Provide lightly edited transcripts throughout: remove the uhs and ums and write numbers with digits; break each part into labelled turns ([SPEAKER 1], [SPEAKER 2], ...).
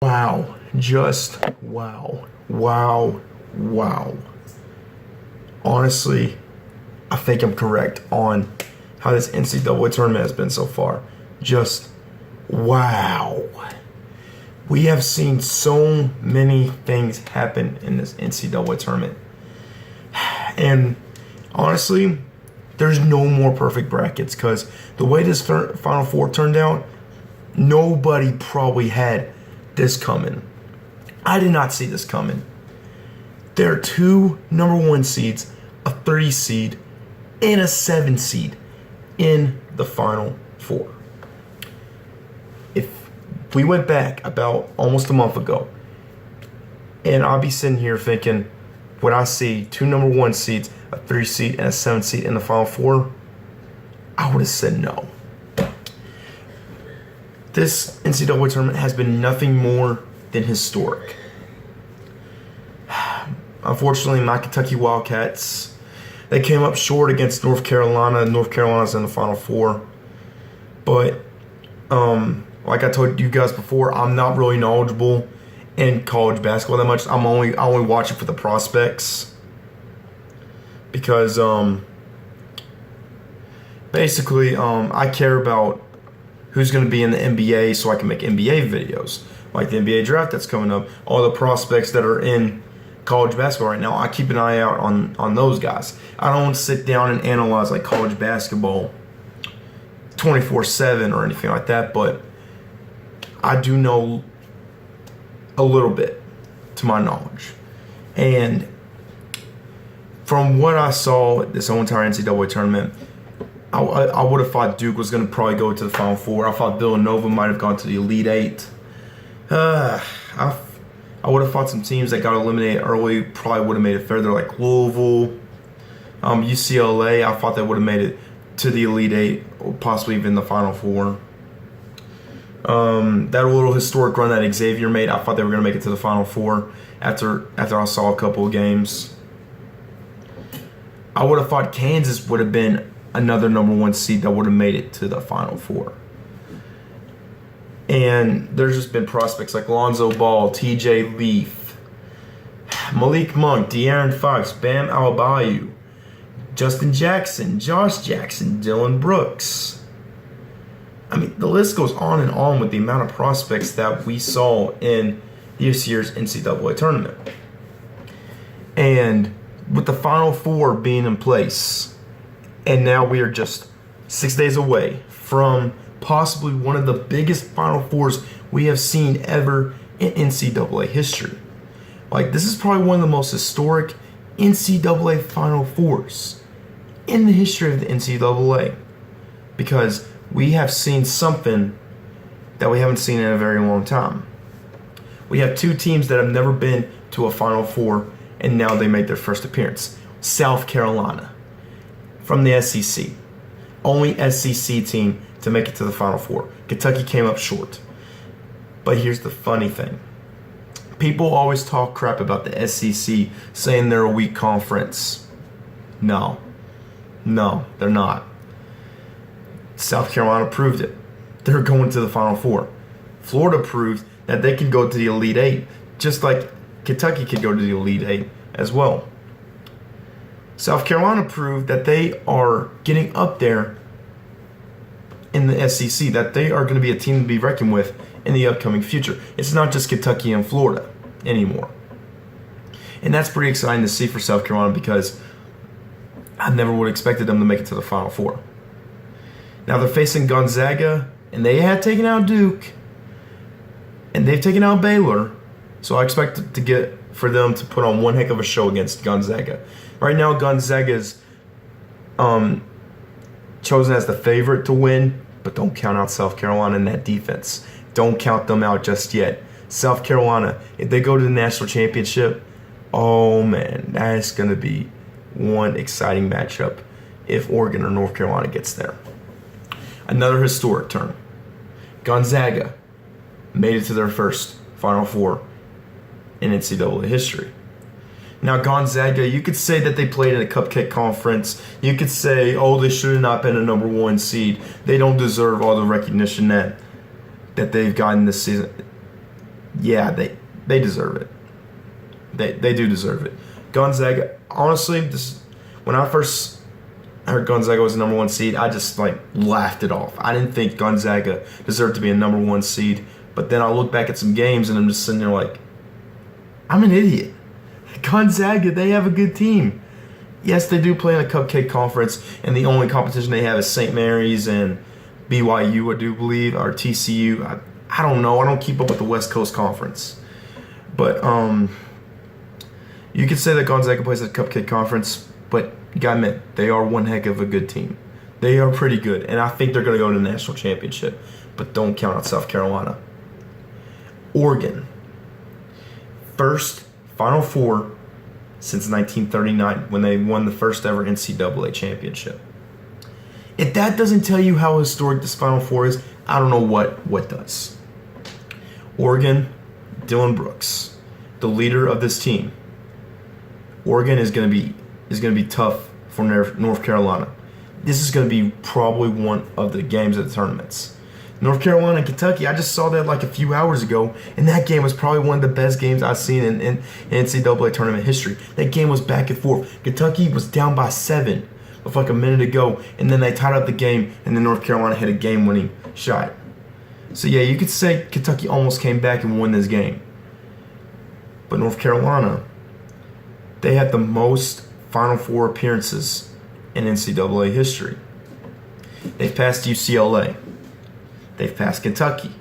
[SPEAKER 1] Wow, just wow, wow, wow. Honestly, I think I'm correct on how this NCAA tournament has been so far. Just wow. We have seen so many things happen in this NCAA tournament. And honestly, there's no more perfect brackets because the way this Final Four turned out, nobody probably had this coming. I did not see this coming. There are two number one seeds, a 3 seed, and a 7 seed in the Final Four. If we went back about almost a month ago, and I'll be sitting here thinking, when I see two number one seeds, a 3 seed, and a 7 seed in the Final Four, I would have said no. This NCAA tournament has been nothing more than historic. Unfortunately, my Kentucky Wildcats, they came up short against North Carolina. North Carolina's in the Final Four. But, like I told you guys before, I'm not really knowledgeable in college basketball that much. I only watch it for the prospects. Because, basically, I care about who's going to be in the NBA so I can make NBA videos. Like the NBA draft that's coming up, all the prospects that are in college basketball right now, I keep an eye out on those guys. I don't sit down and analyze like college basketball 24/7 or anything like that, but I do know a little bit to my knowledge. And from what I saw this whole entire NCAA tournament, I would have thought Duke was going to probably go to the Final Four. I thought Villanova might have gone to the Elite Eight. I would have thought some teams that got eliminated early probably would have made it further, like Louisville, UCLA. I thought they would have made it to the Elite Eight or possibly even the Final Four. That little historic run that Xavier made, I thought they were going to make it to the Final Four after I saw a couple of games. I would have thought Kansas would have been another number one seed that would have made it to the Final Four. And there's just been prospects like Lonzo Ball, TJ Leaf, Malik Monk, De'Aaron Fox, Bam Adebayo, Justin Jackson, Josh Jackson, Dylan Brooks. I mean, the list goes on and on with the amount of prospects that we saw in this year's NCAA tournament. And with the Final Four being in place, and now we are just 6 days away from possibly one of the biggest Final Fours we have seen ever in NCAA history. Like, this is probably one of the most historic NCAA Final Fours in the history of the NCAA, because we have seen something that we haven't seen in a very long time. We have two teams that have never been to a Final Four, and now they made their first appearance. South Carolina from the SEC. Only SEC team to make it to the Final Four. Kentucky came up short. But here's the funny thing. People always talk crap about the SEC, saying they're a weak conference. No, they're not. South Carolina proved it. They're going to the Final Four. Florida proved that they can go to the Elite Eight, just like Kentucky could go to the Elite Eight as well. South Carolina proved that they are getting up there in the SEC, that they are going to be a team to be reckoned with in the upcoming future. It's not just Kentucky and Florida anymore. And that's pretty exciting to see for South Carolina, because I never would have expected them to make it to the Final Four. Now they're facing Gonzaga, and they had taken out Duke, and they've taken out Baylor, so I expect for them to put on one heck of a show against Gonzaga. Right now, Gonzaga is chosen as the favorite to win, but don't count out South Carolina in that defense. Don't count them out just yet. South Carolina, if they go to the national championship, oh man, that's going to be one exciting matchup if Oregon or North Carolina gets there. Another historic turn. Gonzaga made it to their first Final Four in NCAA history. Now, Gonzaga, you could say that they played in a cupcake conference. You could say, oh, they should have not been a number one seed. They don't deserve all the recognition that they've gotten this season. yeah, they deserve it. They do deserve it. Gonzaga, honestly, when I first heard Gonzaga was the number 1 seed, I just like laughed it off. I didn't think Gonzaga deserved to be a number 1 seed. But then I look back at some games and I'm just sitting there like, I'm an idiot. Gonzaga, they have a good team. Yes, they do play in a cupcake conference, and the only competition they have is St. Mary's and BYU, I do believe, or TCU. I don't know. I don't keep up with the West Coast Conference. But you could say that Gonzaga plays at a cupcake conference, but you gotta admit, they are one heck of a good team. They are pretty good, and I think they're going to go to the national championship. But don't count out South Carolina. Oregon, first Final Four since 1939 when they won the first ever NCAA championship. If that doesn't tell you how historic this Final Four is, I don't know what does. Oregon, Dylan Brooks, the leader of this team. Oregon is going to be tough for North Carolina. This is going to be probably one of the games of the tournaments. North Carolina and Kentucky, I just saw that like a few hours ago, and that game was probably one of the best games I've seen in NCAA tournament history. That game was back and forth. Kentucky was down by 7 with like a minute to go, and then they tied up the game, and then North Carolina hit a game-winning shot. So yeah, you could say Kentucky almost came back and won this game. But North Carolina, they had the most Final Four appearances in NCAA history. They've passed UCLA. They've passed Kentucky.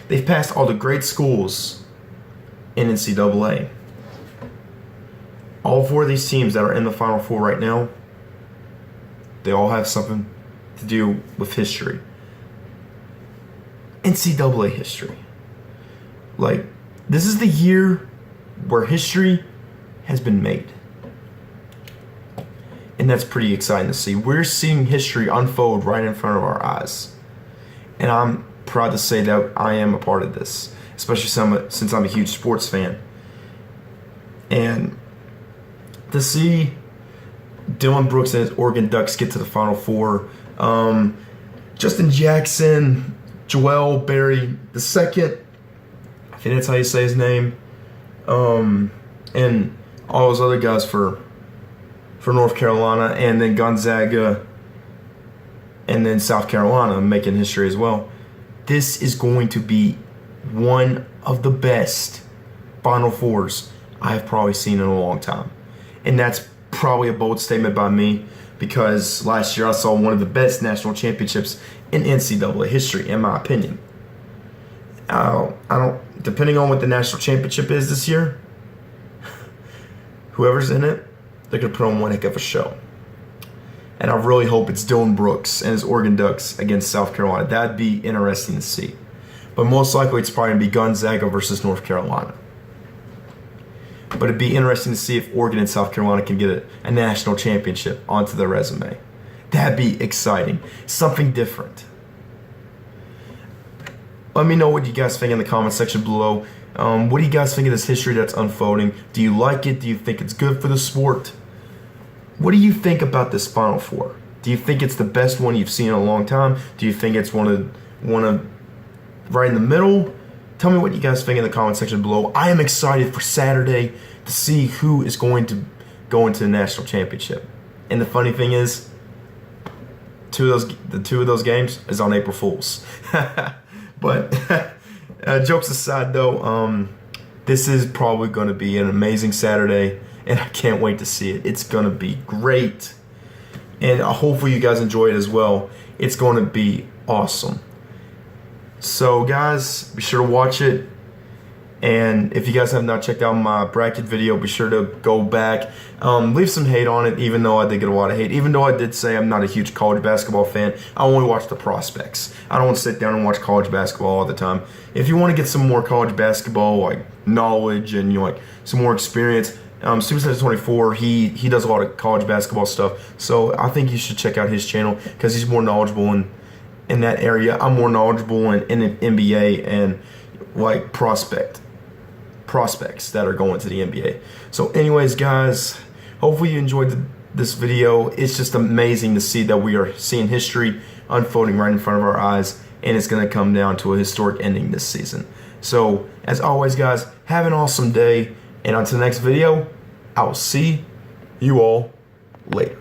[SPEAKER 1] They've passed all the great schools in NCAA. All 4 of these teams that are in the Final Four right now, they all have something to do with history. NCAA history. Like, this is the year where history has been made. And that's pretty exciting to see. We're seeing history unfold right in front of our eyes. And I'm proud to say that I am a part of this, especially since I'm a huge sports fan. And to see Dylan Brooks and his Oregon Ducks get to the Final Four, Justin Jackson, Joel Berry II, I think that's how you say his name, and all those other guys for North Carolina, and then Gonzaga, and then South Carolina making history as well. This is going to be one of the best Final Fours I have probably seen in a long time. And that's probably a bold statement by me, because last year I saw one of the best national championships in NCAA history, in my opinion. I don't, depending on what the national championship is this year, whoever's in it, they're going to put on one heck of a show. And I really hope it's Dylan Brooks and his Oregon Ducks against South Carolina. That'd be interesting to see. But most likely it's probably going to be Gonzaga versus North Carolina. But it'd be interesting to see if Oregon and South Carolina can get a national championship onto their resume. That'd be exciting. Something different. Let me know what you guys think in the comment section below. What do you guys think of this history that's unfolding? Do you like it? Do you think it's good for the sport? What do you think about this Final Four? Do you think it's the best one you've seen in a long time? Do you think it's one of right in the middle? Tell me what you guys think in the comment section below. I am excited for Saturday to see who is going to go into the national championship. And the funny thing is, two of those games is on April Fools. But jokes aside, though, this is probably going to be an amazing Saturday. And I can't wait to see it. It's going to be great. And hopefully you guys enjoy it as well. It's going to be awesome. So guys, be sure to watch it. And if you guys have not checked out my bracket video, be sure to go back. Leave some hate on it, even though I did get a lot of hate. Even though I did say I'm not a huge college basketball fan, I only watch the prospects. I don't want to sit down and watch college basketball all the time. If you want to get some more college basketball like knowledge and like some more experience, Super 24, he does a lot of college basketball stuff. So I think you should check out his channel because he's more knowledgeable in that area. I'm more knowledgeable in the NBA and like prospects that are going to the NBA. So anyways, guys, hopefully you enjoyed this video. It's just amazing to see that we are seeing history unfolding right in front of our eyes, and it's going to come down to a historic ending this season. So, as always, guys, have an awesome day. And until the next video, I will see you all later.